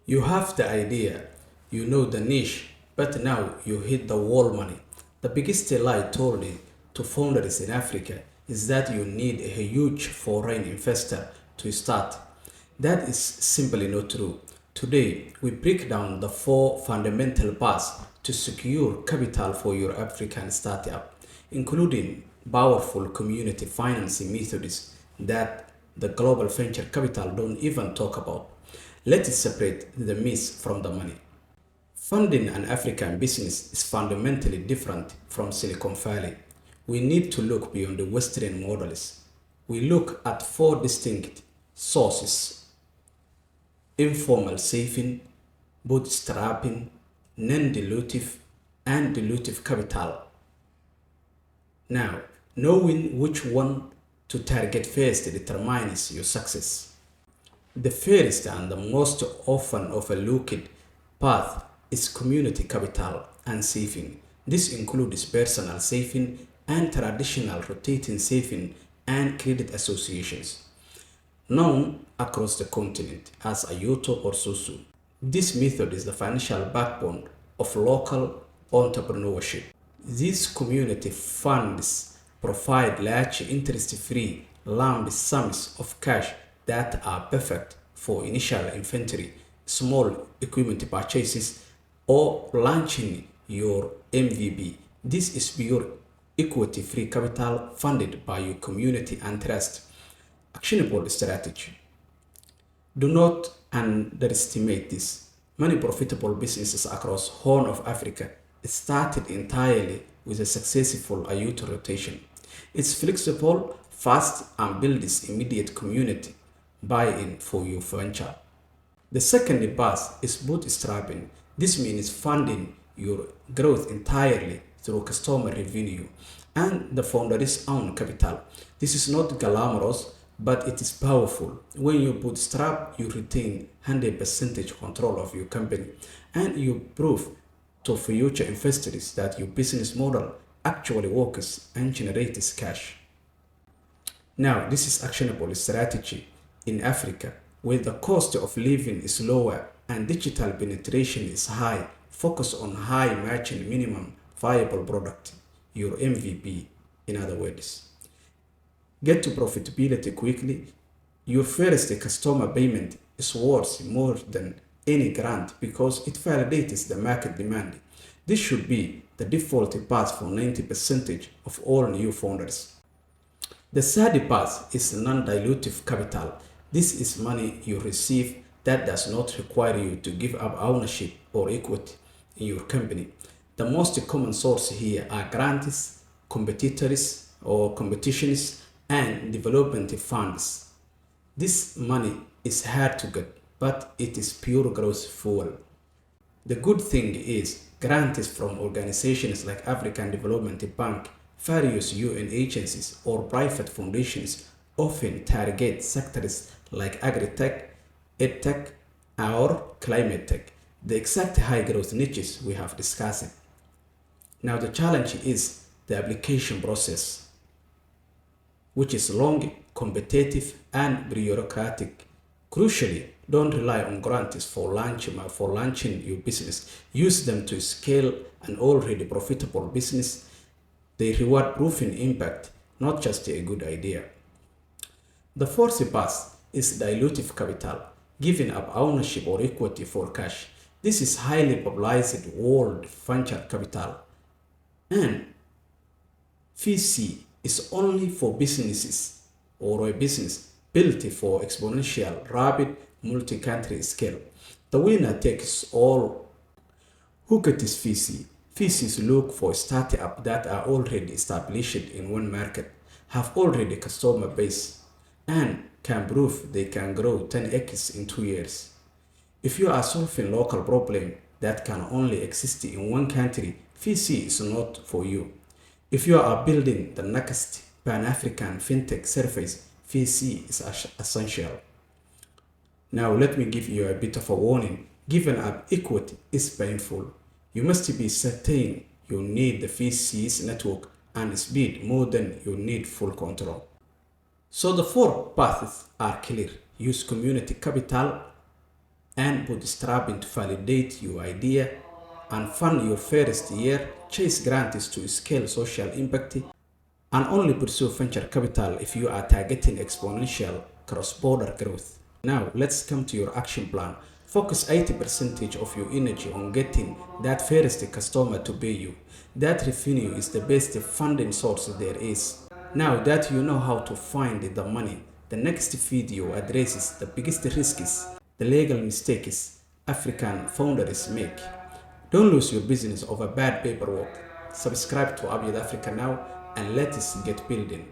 You have the idea, you know the niche, but now you hit the wall money. The biggest lie told to founders in Africa is that you need a huge foreign investor to start. That is simply not true. Today, we break down the four fundamental paths to secure capital for your African startup, including powerful community financing methods that the global venture capital don't even talk about. Let's separate the myths from the money. Funding an African business is fundamentally different from Silicon Valley. We need to look beyond the Western models. We look at four distinct sources: informal saving, bootstrapping, non-dilutive, and dilutive capital. Now, knowing which one to target first determines your success. The first and the most often overlooked path is community capital and saving. This includes personal saving and traditional rotating saving and credit associations, known across the continent as Ayuto or Susu. This method is the financial backbone of local entrepreneurship. These community funds provide large interest-free lump sums of cash that are perfect for initial inventory, small equipment purchases, or launching your MVP. This is pure equity-free capital funded by your community and trust. Actionable strategy. Do not underestimate this. Many profitable businesses across Horn of Africa started entirely with a successful Ayuto rotation. It's flexible, fast, and builds immediate community buy-in for your venture. The second path is bootstrapping. This means funding your growth entirely through customer revenue and the founder's own capital. This is not glamorous, but it is powerful. When you bootstrap, you retain 100% control of your company, and you prove to future investors that your business model actually works and generates cash. Now, this is actionable strategy in Africa, where the cost of living is lower and digital penetration is high. Focus on high margin minimum viable product, your MVP, in other words. Get to profitability quickly. Your first customer payment is worth more than any grant because it validates the market demand. This should be the default path for 90% of all new founders. The third path is non-dilutive capital. This is money you receive that does not require you to give up ownership or equity in your company. The most common source here are grants, competitors or competitions, and development funds. This money is hard to get, but it is pure growth fuel. The good thing is, grants from organizations like African Development Bank, various UN agencies, or private foundations often target sectors like agri-tech, ed-tech, or climate tech, the exact high growth niches we have discussed. Now the challenge is the application process, which is long, competitive, and bureaucratic. Crucially, don't rely on grants for launching your business. Use them to scale an already profitable business. They reward proven impact, not just a good idea. The fourth path is dilutive capital, giving up ownership or equity for cash. This is highly publicized world venture capital, and VC is only for businesses or a business built for exponential, rapid, multi-country scale. The winner takes all. Who gets VC? VCs look for startups that are already established in one market, have already customer base, and can prove they can grow 10x in 2 years. If you are solving local problem that can only exist in one country, VC is not for you. If you are building the next Pan-African fintech service, VC is essential. Now let me give you a bit of a warning. Giving up equity is painful. You must be certain you need the VC's network and speed more than you need full control. So the four paths are clear. Use community capital and bootstrapping to validate your idea, and fund your first year, chase grants to scale social impact, and only pursue venture capital if you are targeting exponential cross-border growth. Now, let's come to your action plan. Focus 80% of your energy on getting that first customer to pay you. That revenue is the best funding source there is. Now that you know how to find the money, the next video addresses the biggest risks, the legal mistakes African founders make. Don't lose your business over bad paperwork. Subscribe to Abyad Africa now and let us get building.